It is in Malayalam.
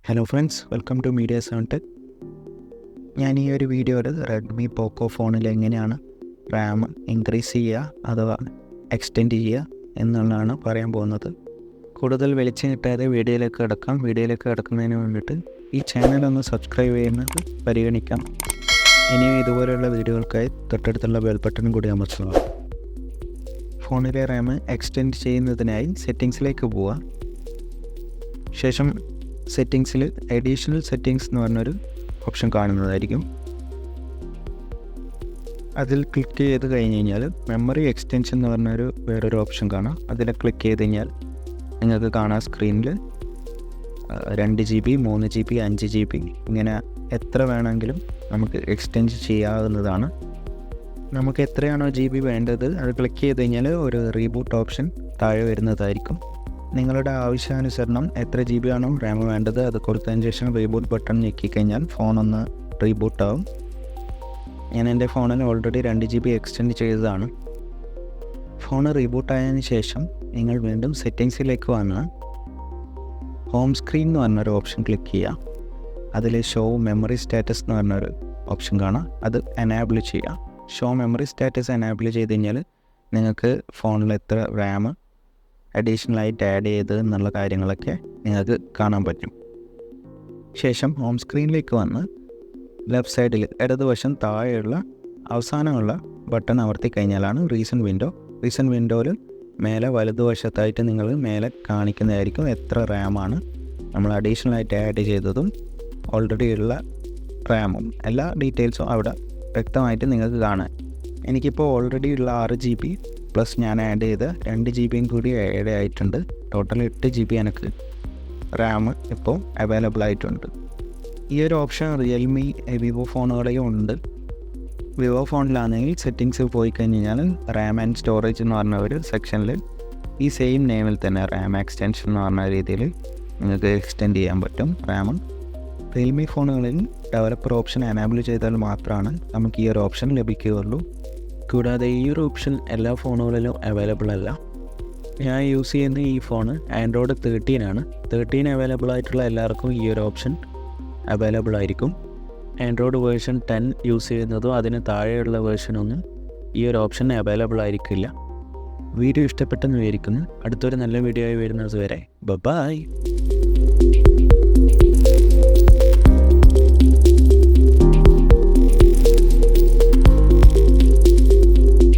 Hello friends, welcome to media seven tech. ഞാൻ ഈ ഒരു വീഡിയോയിൽ റെഡ്മി പോക്കോ ഫോണിൽ എങ്ങനെയാണ് റാം ഇൻക്രീസ് ചെയ്യുക അഥവാ എക്സ്റ്റെൻഡ് ചെയ്യുക എന്നുള്ളതാണ് പറയാൻ പോകുന്നത്. കൂടുതൽ വെളിച്ചം കിട്ടാതെ വീഡിയോയിലേക്ക് കിടക്കുന്നതിന് വേണ്ടിയിട്ട് ഈ ചാനലൊന്ന് സബ്സ്ക്രൈബ് ചെയ്യുന്നത് പരിഗണിക്കാം. ഇനിയും ഇതുപോലെയുള്ള വീഡിയോകൾക്കായി തൊട്ടടുത്തുള്ള ബെൽ ബട്ടൺ കൂടി അമർത്തുക. ഫോണിലെ റാം എക്സ്റ്റെൻഡ് ചെയ്യുന്നതിനായി സെറ്റിങ്സിലേക്ക് പോവുക. ശേഷം സെറ്റിങ്സിൽ അഡീഷണൽ സെറ്റിങ്സ് എന്ന് പറഞ്ഞൊരു ഓപ്ഷൻ കാണുന്നതായിരിക്കും. അതിൽ ക്ലിക്ക് ചെയ്ത് കഴിഞ്ഞ് കഴിഞ്ഞാൽ മെമ്മറി എക്സ്റ്റൻഷൻ എന്ന് പറഞ്ഞൊരു വേറൊരു ഓപ്ഷൻ കാണാം. അതിൽ ക്ലിക്ക് ചെയ്ത് കഴിഞ്ഞാൽ നിങ്ങൾക്ക് കാണാം സ്ക്രീനിൽ 2 GB, 3 GB, 5 GB ഇങ്ങനെ എത്ര വേണമെങ്കിലും നമുക്ക് എക്സ്റ്റെൻഡ് ചെയ്യാവുന്നതാണ്. നമുക്ക് എത്രയാണോ GB വേണ്ടത് അത് ക്ലിക്ക് ചെയ്ത് കഴിഞ്ഞാൽ ഒരു റീബൂട്ട് ഓപ്ഷൻ താഴെ വരുന്നതായിരിക്കും. നിങ്ങളുടെ ആവശ്യാനുസരണം എത്ര GB ആണോ റാം വേണ്ടത് അത് കൊടുത്തതിന് ശേഷം റീബൂട്ട് ബട്ടൺ ഞെക്കിക്കഴിഞ്ഞാൽ ഫോണൊന്ന് റീബൂട്ട് ആവും. ഞാൻ എൻ്റെ ഫോണിൽ ഓൾറെഡി 2 GB എക്സ്റ്റെൻഡ് ചെയ്തതാണ്. ഫോൺ റീബൂട്ട് ആയതിനു ശേഷം നിങ്ങൾ വീണ്ടും സെറ്റിങ്സിലേക്ക് വന്ന് ഹോം സ്ക്രീൻ എന്ന് പറഞ്ഞൊരു ഓപ്ഷൻ ക്ലിക്ക് ചെയ്യുക. അതിൽ ഷോ മെമ്മറി സ്റ്റാറ്റസ് എന്ന് പറഞ്ഞൊരു ഓപ്ഷൻ കാണാം. അത് എനേബിൾ ചെയ്യുക. ഷോ മെമ്മറി സ്റ്റാറ്റസ് എനേബിൾ ചെയ്ത് കഴിഞ്ഞാൽ നിങ്ങൾക്ക് ഫോണിൽ എത്ര റാം അഡീഷണലായിട്ട് ആഡ് ചെയ്ത് എന്നുള്ള കാര്യങ്ങളൊക്കെ നിങ്ങൾക്ക് കാണാൻ പറ്റും. ശേഷം ഹോം സ്ക്രീനിലേക്ക് വന്ന് ലെഫ്റ്റ് സൈഡിൽ ഇടതുവശം താഴെയുള്ള അവസാനമുള്ള ബട്ടൺ അമർത്തി കഴിഞ്ഞാലാണ് റീസെൻറ്റ് വിൻഡോയിൽ മേലെ വലതുവശത്തായിട്ട് നിങ്ങൾ മേലെ കാണിക്കുന്നതായിരിക്കും എത്ര റാമാണ് നമ്മൾ അഡീഷണലായിട്ട് ആഡ് ചെയ്തതും ഓൾറെഡി ഉള്ള റാമും എല്ലാ ഡീറ്റെയിൽസും അവിടെ വ്യക്തമായിട്ട് നിങ്ങൾക്ക് കാണാൻ. എനിക്കിപ്പോൾ ഓൾറെഡി ഉള്ള 6 GB പ്ലസ് ഞാൻ ആഡ് ചെയ്ത് 2 GB കൂടി ആഡ് ആയിട്ടുണ്ട്. ടോട്ടൽ 8 GB എനിക്ക് റാം ഇപ്പോൾ അവൈലബിൾ ആയിട്ടുണ്ട്. ഈ ഒരു ഓപ്ഷൻ റിയൽമി, വിവോ ഫോണുകളിലും ഉണ്ട്. വിവോ ഫോണിലാണെങ്കിൽ സെറ്റിങ്സ് പോയി കഴിഞ്ഞാൽ റാം ആൻഡ് സ്റ്റോറേജ് എന്ന് പറഞ്ഞ ഒരു സെക്ഷനിൽ ഈ സെയിം നെയിമിൽ തന്നെ റാം എക്സ്റ്റൻഷൻ എന്ന് പറഞ്ഞ രീതിയിൽ നിങ്ങൾക്ക് എക്സ്റ്റെൻഡ് ചെയ്യാൻ പറ്റും റാം. റിയൽമി ഫോണുകളിൽ ഡെവലപ്പർ ഓപ്ഷൻ എനേബിൾ ചെയ്താൽ മാത്രമാണ് നമുക്ക് ഈ ഒരു ഓപ്ഷൻ ലഭിക്കുകയുള്ളൂ. കൂടാതെ ഈ ഒരു ഓപ്ഷൻ എല്ലാ ഫോണുകളിലും അവൈലബിൾ അല്ല. ഞാൻ യൂസ് ചെയ്യുന്ന ഈ ഫോണ് ആൻഡ്രോയിഡ് 13 ആണ്. 13 അവൈലബിൾ ആയിട്ടുള്ള എല്ലാവർക്കും ഈ ഒരു ഓപ്ഷൻ അവൈലബിൾ ആയിരിക്കും. ആൻഡ്രോയിഡ് വേർഷൻ 10 യൂസ് ചെയ്യുന്നതോ അതിന് താഴെയുള്ള വേർഷനൊന്നും ഈ ഒരു ഓപ്ഷൻ അവൈലബിൾ ആയിരിക്കില്ല. വീഡിയോ ഇഷ്ടപ്പെട്ടെന്ന് വിചാരിക്കുന്നു. അടുത്തൊരു നല്ല വീഡിയോ ആയി വരുന്നത് വരെ ബൈ.